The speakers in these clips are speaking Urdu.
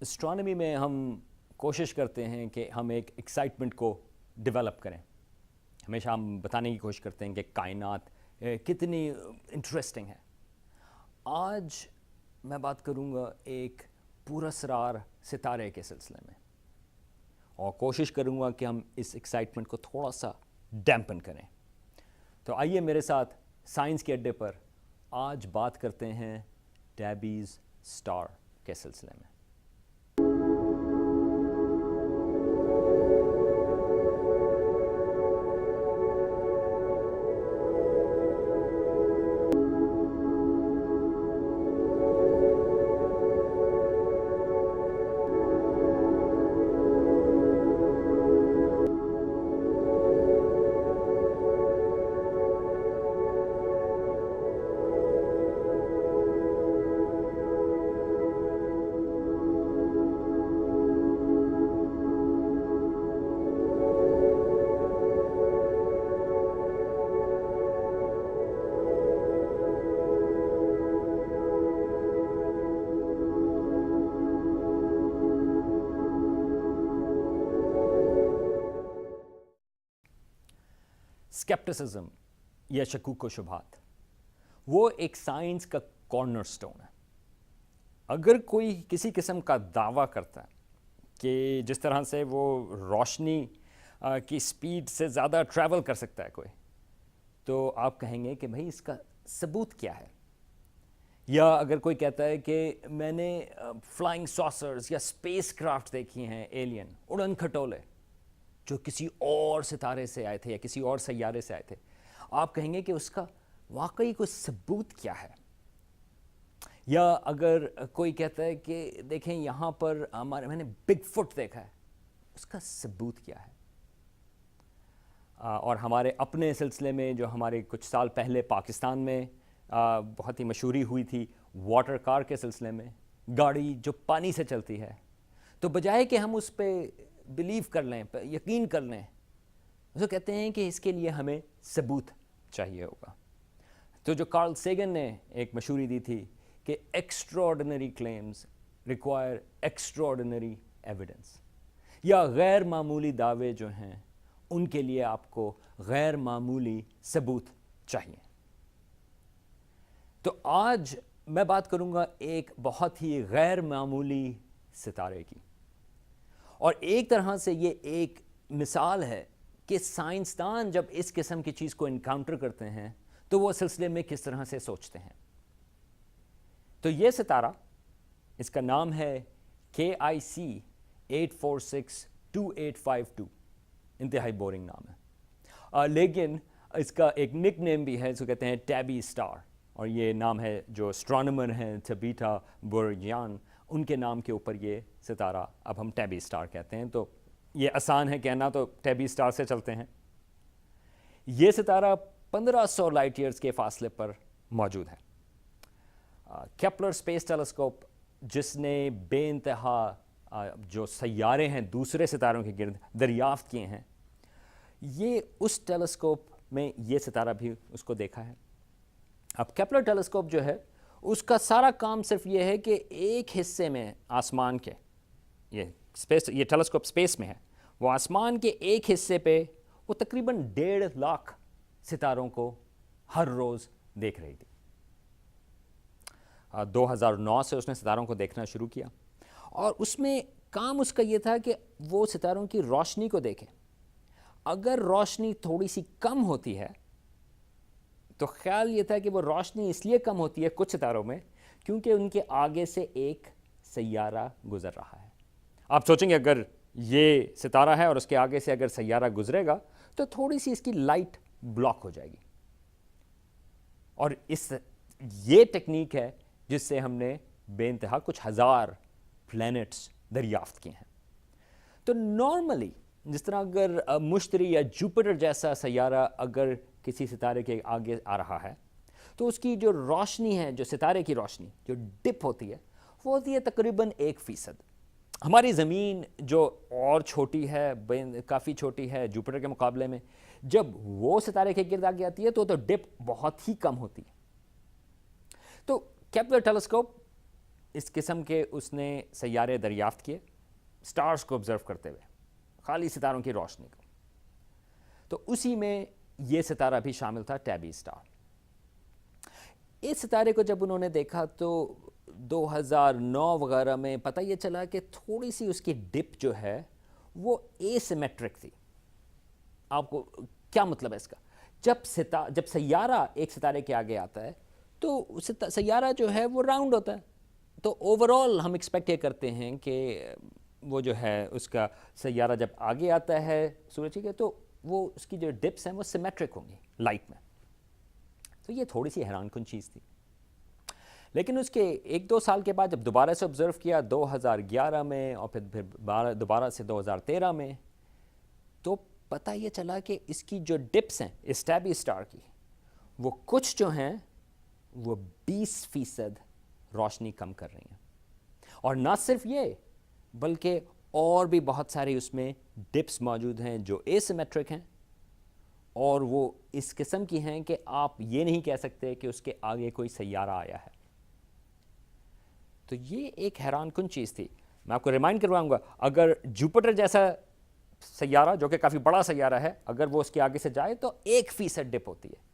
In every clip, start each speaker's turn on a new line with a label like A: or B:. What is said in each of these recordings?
A: اسٹرانومی میں ہم کوشش کرتے ہیں کہ ہم ایک ایکسائٹمنٹ کو ڈیولپ کریں. ہمیشہ ہم بتانے کی کوشش کرتے ہیں کہ کائنات کتنی انٹرسٹنگ ہے. آج میں بات کروں گا ایک پراسرار ستارے کے سلسلے میں، اور کوشش کروں گا کہ ہم اس ایکسائٹمنٹ کو تھوڑا سا ڈیمپن کریں. تو آئیے میرے ساتھ سائنس کے اڈے پر آج بات کرتے ہیں ٹیبیز اسٹار کے سلسلے میں. اسکیپٹسزم یا شکوک و شبہات وہ ایک سائنس کا کارنر سٹون ہے. اگر کوئی کسی قسم کا دعویٰ کرتا ہے کہ جس طرح سے وہ روشنی کی سپیڈ سے زیادہ ٹریول کر سکتا ہے کوئی، تو آپ کہیں گے کہ بھائی اس کا ثبوت کیا ہے. یا اگر کوئی کہتا ہے کہ میں نے فلائنگ ساسرز یا اسپیس کرافٹ دیکھی ہیں، ایلین اڑن کھٹولے جو کسی اور ستارے سے آئے تھے یا کسی اور سیارے سے آئے تھے، آپ کہیں گے کہ اس کا واقعی کوئی ثبوت کیا ہے. یا اگر کوئی کہتا ہے کہ دیکھیں یہاں پر میں نے بگ فٹ دیکھا ہے، اس کا ثبوت کیا ہے. اور ہمارے اپنے سلسلے میں جو ہمارے کچھ سال پہلے پاکستان میں بہت ہی مشہوری ہوئی تھی واٹر کار کے سلسلے میں، گاڑی جو پانی سے چلتی ہے، تو بجائے کہ ہم اس پہ بلیو کر لیں، یقین کر لیں، تو کہتے ہیں کہ اس کے لیے ہمیں ثبوت چاہیے ہوگا. تو جو کارل سیگن نے ایک مشہوری دی تھی کہ extraordinary claims require extraordinary evidence, یا غیر معمولی دعوے جو ہیں ان کے لیے آپ کو غیر معمولی ثبوت چاہیے. تو آج میں بات کروں گا ایک بہت ہی غیر معمولی ستارے کی، اور ایک طرح سے یہ ایک مثال ہے کہ سائنسدان جب اس قسم کی چیز کو انکاؤنٹر کرتے ہیں تو وہ سلسلے میں کس طرح سے سوچتے ہیں. تو یہ ستارہ، اس کا نام ہے KIC 8462852. انتہائی بورنگ نام ہے، لیکن اس کا ایک نک نیم بھی ہے، اس کو کہتے ہیں ٹیبی اسٹار. اور یہ نام ہے جو اسٹرانومر ہیں تبیتا بورجیان، ان کے نام کے اوپر یہ ستارہ اب ہم ٹیبی اسٹار کہتے ہیں. تو یہ آسان ہے کہنا، تو ٹیبی اسٹار سے چلتے ہیں. یہ ستارہ 1500 لائٹ ایئرز کے فاصلے پر موجود ہے. کیپلر اسپیس ٹیلیسکوپ جس نے بے انتہا جو سیارے ہیں دوسرے ستاروں کے گرد دریافت کیے ہیں، یہ اس ٹیلیسکوپ میں یہ ستارہ بھی اس کو دیکھا ہے. اب کیپلر ٹیلیسکوپ جو ہے اس کا سارا کام صرف یہ ہے کہ ایک حصے میں آسمان کے، یہ ٹیلیسکوپ اسپیس میں ہے، وہ آسمان کے ایک حصے پہ وہ تقریباً 1.5 لاکھ ستاروں کو ہر روز دیکھ رہی تھی. 2009 سے اس نے ستاروں کو دیکھنا شروع کیا، اور اس میں کام اس کا یہ تھا کہ وہ ستاروں کی روشنی کو دیکھے. اگر روشنی تھوڑی سی کم ہوتی ہے تو خیال یہ تھا کہ وہ روشنی اس لیے کم ہوتی ہے کچھ ستاروں میں کیونکہ ان کے آگے سے ایک سیارہ گزر رہا ہے. آپ سوچیں گے اگر یہ ستارہ ہے اور اس کے آگے سے اگر سیارہ گزرے گا تو تھوڑی سی اس کی لائٹ بلاک ہو جائے گی. اور یہ ٹیکنیک ہے جس سے ہم نے بے انتہا کچھ ہزار پلینٹس دریافت کیے ہیں. تو نارملی جس طرح اگر مشتری یا جوپیٹر جیسا سیارہ اگر کسی ستارے کے آگے آ رہا ہے تو اس کی جو روشنی ہے، جو ستارے کی روشنی جو ڈپ ہوتی ہے، وہ ہوتی ہے تقریباً 1%. ہماری زمین جو اور چھوٹی ہے، کافی چھوٹی ہے جوپیٹر کے مقابلے میں، جب وہ ستارے کے گرد آگے آتی ہے تو ڈپ بہت ہی کم ہوتی ہے. تو کیپلر ٹیلیسکوپ اس قسم کے اس نے سیارے دریافت کیے سٹارز کو آبزرو کرتے ہوئے، خالی ستاروں کی روشنی کو. تو اسی میں یہ ستارہ بھی شامل تھا، ٹیبی اسٹار. اس ستارے کو جب انہوں نے دیکھا تو 2009 وغیرہ میں پتہ یہ چلا کہ تھوڑی سی اس کی ڈپ جو ہے وہ اے سیمیٹرک تھی. آپ کو کیا مطلب ہے اس کا؟ جب سیارہ ایک ستارے کے آگے آتا ہے تو سیارہ جو ہے وہ راؤنڈ ہوتا ہے، تو اوورآل ہم ایکسپیکٹ یہ کرتے ہیں کہ وہ جو ہے اس کا سیارہ جب آگے آتا ہے سورج کے تو وہ اس کی جو ڈپس ہیں وہ سیمیٹرک ہوں گی لائٹ میں. تو یہ تھوڑی سی حیران کن چیز تھی. لیکن اس کے 1-2 سال کے بعد جب دوبارہ سے آبزرو کیا 2011 میں اور پھر دوبارہ سے 2013 میں، تو پتہ یہ چلا کہ اس کی جو ڈپس ہیں اس ٹیبی اسٹار کی، وہ کچھ جو ہیں وہ 20% روشنی کم کر رہی ہیں. اور نہ صرف یہ بلکہ اور بھی بہت ساری اس میں ڈپس موجود ہیں جو اے سیمیٹرک ہیں، اور وہ اس قسم کی ہیں کہ آپ یہ نہیں کہہ سکتے کہ اس کے آگے کوئی سیارہ آیا ہے. تو یہ ایک حیران کن چیز تھی. میں آپ کو ریمائنڈ کرواؤں گا، اگر جوپیٹر جیسا سیارہ جو کہ کافی بڑا سیارہ ہے اگر وہ اس کے آگے سے جائے تو 1% ڈپ ہوتی ہے.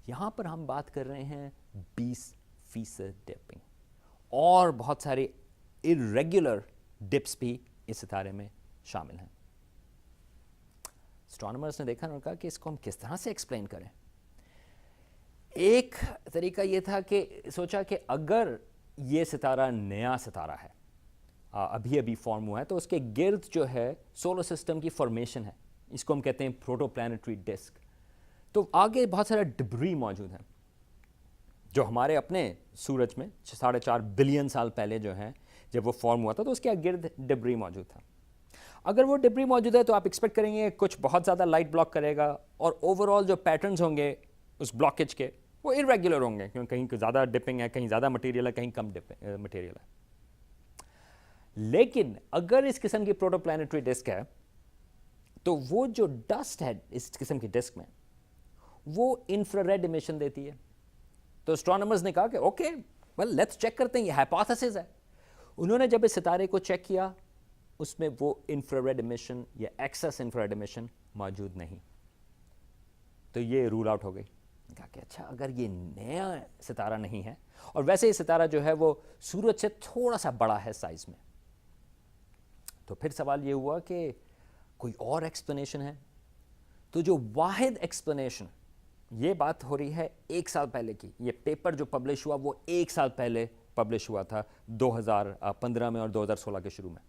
A: یہاں پر ہم بات کر رہے ہیں 20% ڈپنگ، اور بہت سارے irregular ڈپس بھی اس ستارے میں شامل ہیں. اسٹرانومرز نے دیکھا اور کہا کہ اس کو ہم کس طرح سے ایکسپلین کریں. ایک طریقہ یہ تھا کہ سوچا کہ اگر یہ ستارہ نیا ستارہ ہے، ابھی فارم ہوا ہے، تو اس کے گرد جو ہے سولر سسٹم کی فارمیشن ہے، اس کو ہم کہتے ہیں پروٹو پلانیٹری ڈسک. تو آگے بہت سارا ڈبری موجود ہیں جو ہمارے اپنے سورج میں 4.5 بلین سال پہلے جو ہیں جب وہ فارم ہوا تھا تو اس کے گرد ڈبری موجود تھا. اگر وہ ڈبری موجود ہے تو آپ ایکسپیکٹ کریں گے کچھ بہت زیادہ لائٹ بلاک کرے گا، اور اوورآل جو پیٹرنز ہوں گے اس بلاکیج کے وہ irregular ہوں گے، کیونکہ کہیں زیادہ ڈپنگ ہے، کہیں زیادہ مٹیریل ہے، کہیں کم مٹیریل ہے. لیکن اگر اس قسم کی پروٹو پلانیٹری ڈسک ہے تو وہ جو ڈسٹ ہے اس قسم کی ڈسک میں وہ انفراریڈ امیشن دیتی ہے. تو اسٹرانومرز نے کہا کہ اوکے ویل لیٹس چیک کرتے ہیں، یہ ہائپوتھیسس ہے. انہوں نے جب اس ستارے کو چیک کیا اس میں وہ انفراریڈ امیشن یا ایکسس انفراریڈ امیشن موجود نہیں. تو یہ رول آؤٹ ہو گئی. کہا کہ اچھا اگر یہ نیا ستارہ نہیں ہے، اور ویسے یہ ستارہ جو ہے وہ سورج سے تھوڑا سا بڑا ہے سائز میں، تو پھر سوال یہ ہوا کہ کوئی اور ایکسپلینیشن ہے. تو جو واحد ایکسپلینیشن، یہ بات ہو رہی ہے 1 سال پہلے کی، یہ پیپر جو پبلش ہوا وہ 1 سال پہلے پبلش ہوا تھا 2015 میں اور 2016 کے شروع میں.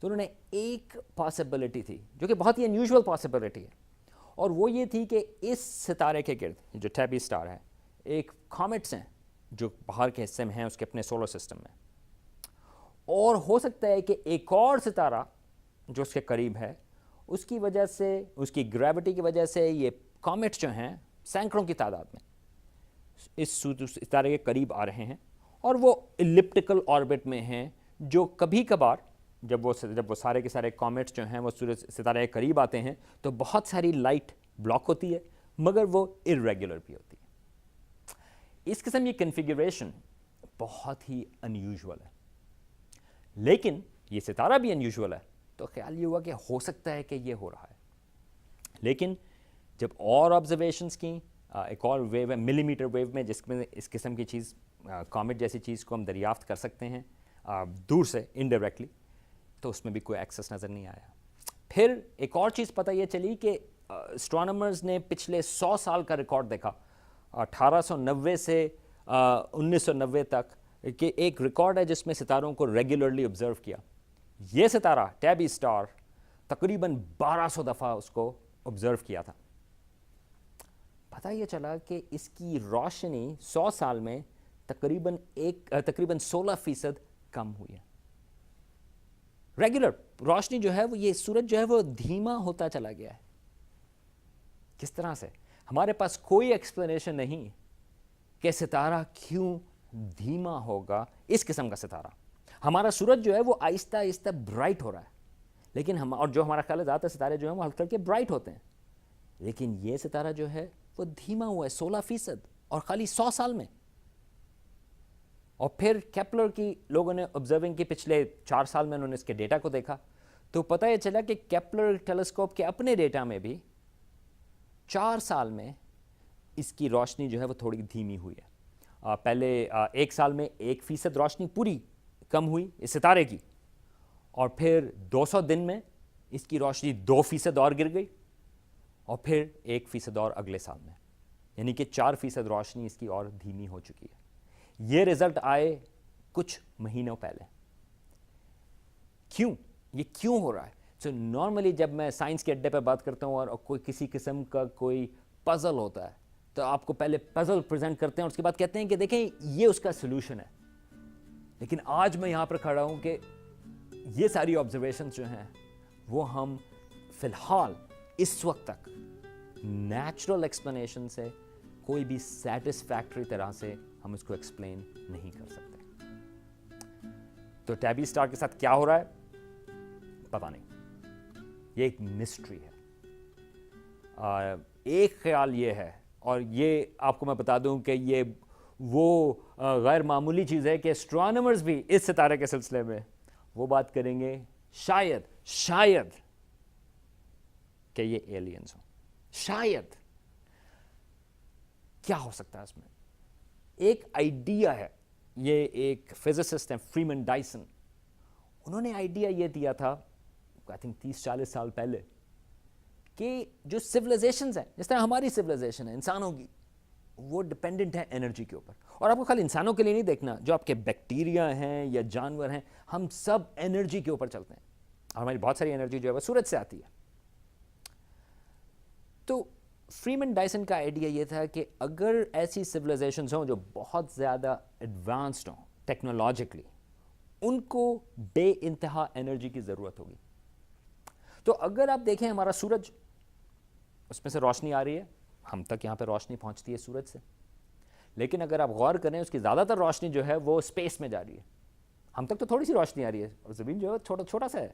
A: تو انہوں نے ایک پاسبلٹی تھی جو کہ بہت ہی انیوژول پاسبلٹی ہے، اور وہ یہ تھی کہ اس ستارے کے گرد جو ٹیبی اسٹار ہے ایک کامٹس ہیں جو باہر کے حصے میں ہیں اس کے اپنے سولر سسٹم میں، اور ہو سکتا ہے کہ ایک اور ستارہ جو اس کے قریب ہے اس کی وجہ سے، اس کی گریوٹی کی وجہ سے یہ کامٹس جو ہیں سینکڑوں کی تعداد میں اس ستارے کے قریب آ رہے ہیں، اور وہ الپٹیکل آربٹ میں ہیں جو کبھی کبھار جب وہ سارے کے سارے کامٹس جو ہیں وہ سورج ستارے کے قریب آتے ہیں تو بہت ساری لائٹ بلاک ہوتی ہے، مگر وہ irregular بھی ہوتی ہے. اس قسم کی کنفیگریشن بہت ہی انیوژول ہے. لیکن یہ ستارہ بھی انیوژول ہے، تو خیال یہ ہوا کہ ہو سکتا ہے کہ یہ ہو رہا ہے. لیکن جب اور آبزرویشنس کی، ایک اور ویو ہے ملی میٹر ویو میں جس میں اس قسم کی چیز کامٹ جیسی چیز کو ہم دریافت کر سکتے ہیں دور سے انڈائریکٹلی، تو اس میں بھی کوئی ایکسس نظر نہیں آیا. پھر ایک اور چیز پتہ یہ چلی کہ اسٹرانومرز نے پچھلے 100 سال کا ریکارڈ دیکھا 1890 سے 1990 تک، کہ ایک ریکارڈ ہے جس میں ستاروں کو ریگولرلی آبزرو کیا. یہ ستارہ ٹیبی اسٹار تقریباً 1200 دفعہ اس کو آبزرو کیا تھا. پتہ یہ چلا کہ اس کی روشنی 100 سال میں تقریباً 16% کم ہوئی ہے. ریگولر روشنی جو ہے وہ، یہ سورج جو ہے وہ دھیما ہوتا چلا گیا ہے. کس طرح سے؟ ہمارے پاس کوئی ایکسپلینیشن نہیں کہ ستارہ کیوں دھیما ہوگا. اس قسم کا ستارہ، ہمارا سورج جو ہے وہ آہستہ آہستہ برائٹ ہو رہا ہے، لیکن اور جو ہمارا خیال ہے زیادہ ستارے جو ہیں وہ ہلکے ہلکے برائٹ ہوتے ہیں، لیکن یہ ستارہ جو ہے وہ دھیما ہوا ہے 16% اور خالی 100 سال میں. اور پھر کیپلر کی لوگوں نے آبزرونگ کی پچھلے 4 سال میں انہوں نے اس کے ڈیٹا کو دیکھا تو پتہ یہ چلا کہ کیپلر ٹیلیسکوپ کے اپنے ڈیٹا میں بھی 4 سال میں اس کی روشنی جو ہے وہ تھوڑی دھیمی ہوئی ہے. پہلے 1 سال میں 1% روشنی پوری کم ہوئی اس ستارے کی, اور پھر 200 دن میں اس کی روشنی 2% اور گر گئی, اور پھر 1% اور اگلے سال میں, یعنی کہ 4% روشنی اس کی اور دھیمی ہو چکی ہے. یہ رزلٹ آئے کچھ مہینوں پہلے. کیوں یہ کیوں ہو رہا ہے؟ سو نارملی جب میں سائنس کے اڈے پہ بات کرتا ہوں اور کوئی کسی قسم کا کوئی پزل ہوتا ہے تو آپ کو پہلے پزل پریزنٹ کرتے ہیں اور اس کے بعد کہتے ہیں کہ دیکھیں یہ اس کا سلوشن ہے. لیکن آج میں یہاں پر کھڑا ہوں کہ یہ ساری آبزرویشنز جو ہیں وہ ہم فی الحال اس وقت تک نیچرل ایکسپلینیشن سے کوئی بھی سیٹسفیکٹری طرح سے ہم اس کو ایکسپلین نہیں کر سکتے. تو ٹیبی اسٹار کے ساتھ کیا ہو رہا ہے پتا نہیں, یہ ایک مسٹری ہے. ایک خیال یہ ہے, اور یہ آپ کو میں بتا دوں کہ یہ وہ غیر معمولی چیز ہے کہ اسٹرانومرز بھی اس ستارے کے سلسلے میں وہ بات کریں گے شاید کہ یہ ایلینز ہوں. شاید کیا ہو سکتا ہے اس میں؟ ایک آئیڈیا ہے, یہ ایک فزسسٹ ہیں فریمن ڈائسن, انہوں نے آئیڈیا یہ دیا تھا آئی تھنک 30-40 سال پہلے کہ جو سویلائزیشنز ہیں جس طرح ہماری سویلائزیشن ہے انسانوں کی, وہ ڈپینڈنٹ ہے انرجی کے اوپر. اور آپ کو خالی انسانوں کے لیے نہیں دیکھنا, جو آپ کے بیکٹیریا ہیں یا جانور ہیں, ہم سب انرجی کے اوپر چلتے ہیں, اور ہماری بہت ساری انرجی جو ہے وہ سورج سے آتی ہے. تو فریمن ڈائسن کا آئیڈیا یہ تھا کہ اگر ایسی سویلائزیشنز ہوں جو بہت زیادہ ایڈوانسڈ ہوں ٹیکنالوجیکلی, ان کو بے انتہا انرجی کی ضرورت ہوگی. تو اگر آپ دیکھیں ہمارا سورج, اس میں سے روشنی آ رہی ہے, ہم تک یہاں پہ روشنی پہنچتی ہے سورج سے, لیکن اگر آپ غور کریں اس کی زیادہ تر روشنی جو ہے وہ اسپیس میں جا رہی ہے. ہم تک تو تھوڑی سی روشنی آ رہی ہے, اور زمین جو ہے چھوٹا سا ہے,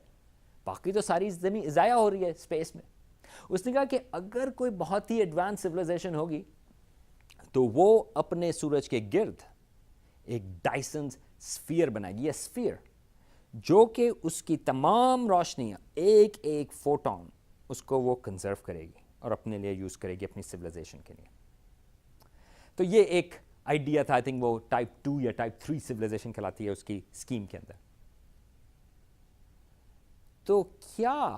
A: باقی تو ساری زمین ضائع ہو رہی ہے اسپیس میں. اس نے کہا کہ اگر کوئی بہت ہی ایڈوانس سویلائزیشن ہوگی تو وہ اپنے سورج کے گرد ایک ڈائسنز اسفیئر بنائے گی, یا اسفیئر جو کہ اس کی تمام روشنیاں ایک ایک فوٹون اس کو وہ کنزرو کرے گی اور اپنے لیے یوز کرے گی اپنی سویلائزیشن کے لیے. تو یہ ایک آئیڈیا تھا, آئی تھنک وہ ٹائپ 2 یا ٹائپ 3 سویلائزیشن کہلاتی ہے اس کی اسکیم کے اندر. تو کیا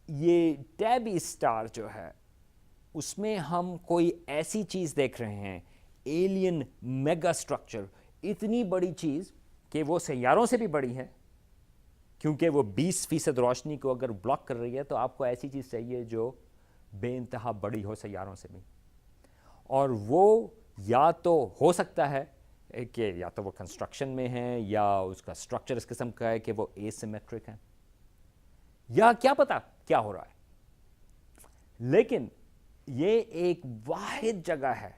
A: یہ ٹیبی اسٹار جو ہے اس میں ہم کوئی ایسی چیز دیکھ رہے ہیں, ایلین میگا اسٹرکچر, اتنی بڑی چیز کہ وہ سیاروں سے بھی بڑی ہے, کیونکہ وہ 20% روشنی کو اگر بلاک کر رہی ہے تو آپ کو ایسی چیز چاہیے جو بے انتہا بڑی ہو سیاروں سے بھی. اور وہ یا تو ہو سکتا ہے کہ یا تو وہ کنسٹرکشن میں ہے, یا اس کا اسٹرکچر اس قسم کا ہے کہ وہ اے سیمیٹرک ہے, یا کیا پتا کیا ہو رہا ہے. لیکن یہ ایک واحد جگہ ہے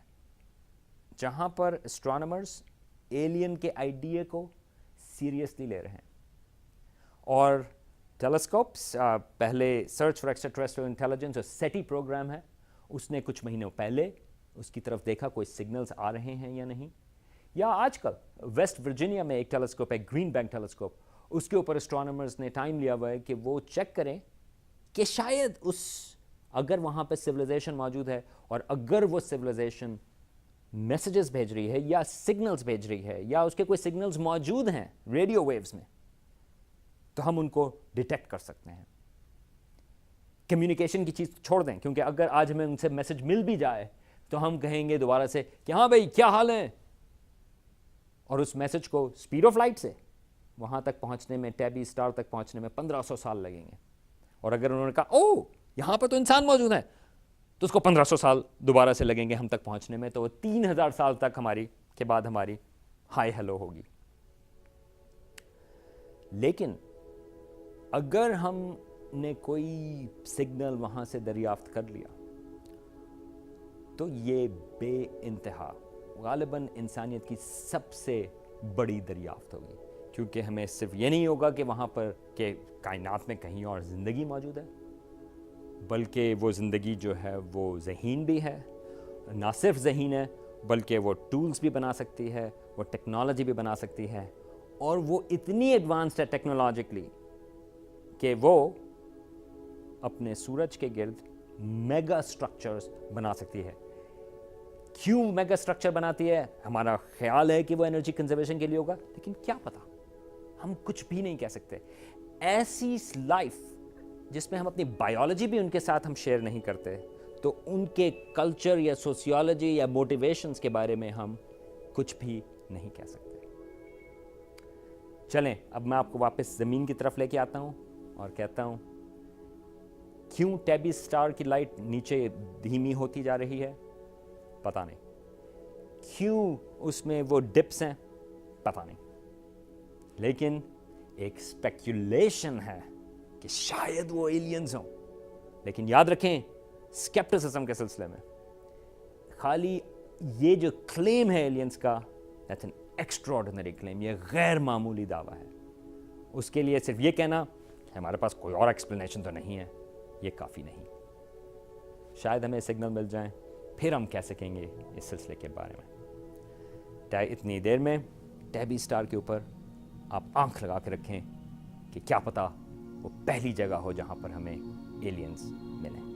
A: جہاں پر اسٹرانومرز ایلین کے آئیڈیا کو سیریسلی لے رہے ہیں. اور ٹیلیسکوپس, پہلے search for extra terrestrial intelligence جو سیٹی پروگرام ہے, اس نے کچھ مہینوں پہلے اس کی طرف دیکھا کوئی سگنلز آ رہے ہیں یا نہیں. یا آج کل ویسٹ ورجینیا میں ایک ٹیلیسکوپ ہے, گرین بینک ٹیلیسکوپ, اس کے اوپر اسٹرانومرز نے ٹائم لیا ہوا ہے کہ وہ چیک کریں کہ شاید اگر وہاں پہ سویلائزیشن موجود ہے, اور اگر وہ سویلائزیشن میسیجز بھیج رہی ہے یا سگنلز بھیج رہی ہے, یا اس کے کوئی سگنلز موجود ہیں ریڈیو ویوز میں, تو ہم ان کو ڈیٹیکٹ کر سکتے ہیں. کمیونیکیشن کی چیز چھوڑ دیں, کیونکہ اگر آج ہمیں ان سے میسج مل بھی جائے تو ہم کہیں گے دوبارہ سے کہ ہاں بھائی کیا حال ہے, اور اس میسج کو اسپیڈ آف لائٹ سے وہاں تک پہنچنے میں, ٹیبی اسٹار تک پہنچنے میں 1500 سال لگیں گے. اور اگر انہوں نے کہا او یہاں پر تو انسان موجود ہے, تو اس کو 1500 سال دوبارہ سے لگیں گے ہم تک پہنچنے میں, تو 3000 سال تک کے بعد ہماری ہائی ہیلو ہوگی. لیکن اگر ہم نے کوئی سگنل وہاں سے دریافت کر لیا تو یہ بے انتہا غالباً انسانیت کی سب سے بڑی دریافت ہوگی, کیونکہ ہمیں صرف یہ نہیں ہوگا کہ وہاں پر کہ کائنات میں کہیں اور زندگی موجود ہے, بلکہ وہ زندگی جو ہے وہ ذہین بھی ہے. نہ صرف ذہین ہے, بلکہ وہ ٹولز بھی بنا سکتی ہے، وہ ٹیکنالوجی بھی بنا سکتی ہے، اور وہ اتنی ایڈوانسڈ ہے ٹیکنالوجیکلی کہ وہ اپنے سورج کے گرد میگا اسٹرکچرز بنا سکتی ہے۔ کیوں میگا اسٹرکچر بناتی ہے؟ ہمارا خیال ہے کہ وہ انرجی کنزرویشن کے لیے ہوگا، لیکن کیا پتا، ہم کچھ بھی نہیں کہہ سکتے۔ ایسی لائف جس میں ہم اپنی بایولوجی بھی ان کے ساتھ ہم شیئر نہیں کرتے، تو ان کے کلچر یا سوسیولوجی یا موٹیویشنز کے بارے میں ہم کچھ بھی نہیں کہہ سکتے۔ چلیں اب میں آپ کو واپس زمین کی طرف لے کے آتا ہوں اور کہتا ہوں کیوں ٹیبی اسٹار کی لائٹ نیچے دھیمی ہوتی جا رہی ہے؟ پتہ نہیں۔ کیوں اس میں وہ ڈپس ہیں؟ پتہ نہیں۔ لیکن ایک اسپیکولیشن ہے کہ شاید وہ ایلینز ہوں، لیکن یاد رکھیں اسکیپٹسزم کے سلسلے میں خالی یہ جو کلیم ہے ایلینز کا، دیٹس این ایکسٹراڈنری کلیم، یہ غیر معمولی دعویٰ ہے۔ اس کے لیے صرف یہ کہنا ہمارے پاس کوئی اور ایکسپلینیشن تو نہیں ہے، یہ کافی نہیں۔ شاید ہمیں سگنل مل جائیں، پھر ہم کہہ سکیں گے اس سلسلے کے بارے میں۔ اتنی دیر میں ٹیبی اسٹار کے اوپر آپ آنکھ لگا کے رکھیں کہ کیا پتہ وہ پہلی جگہ ہو جہاں پر ہمیں ایلینز ملیں۔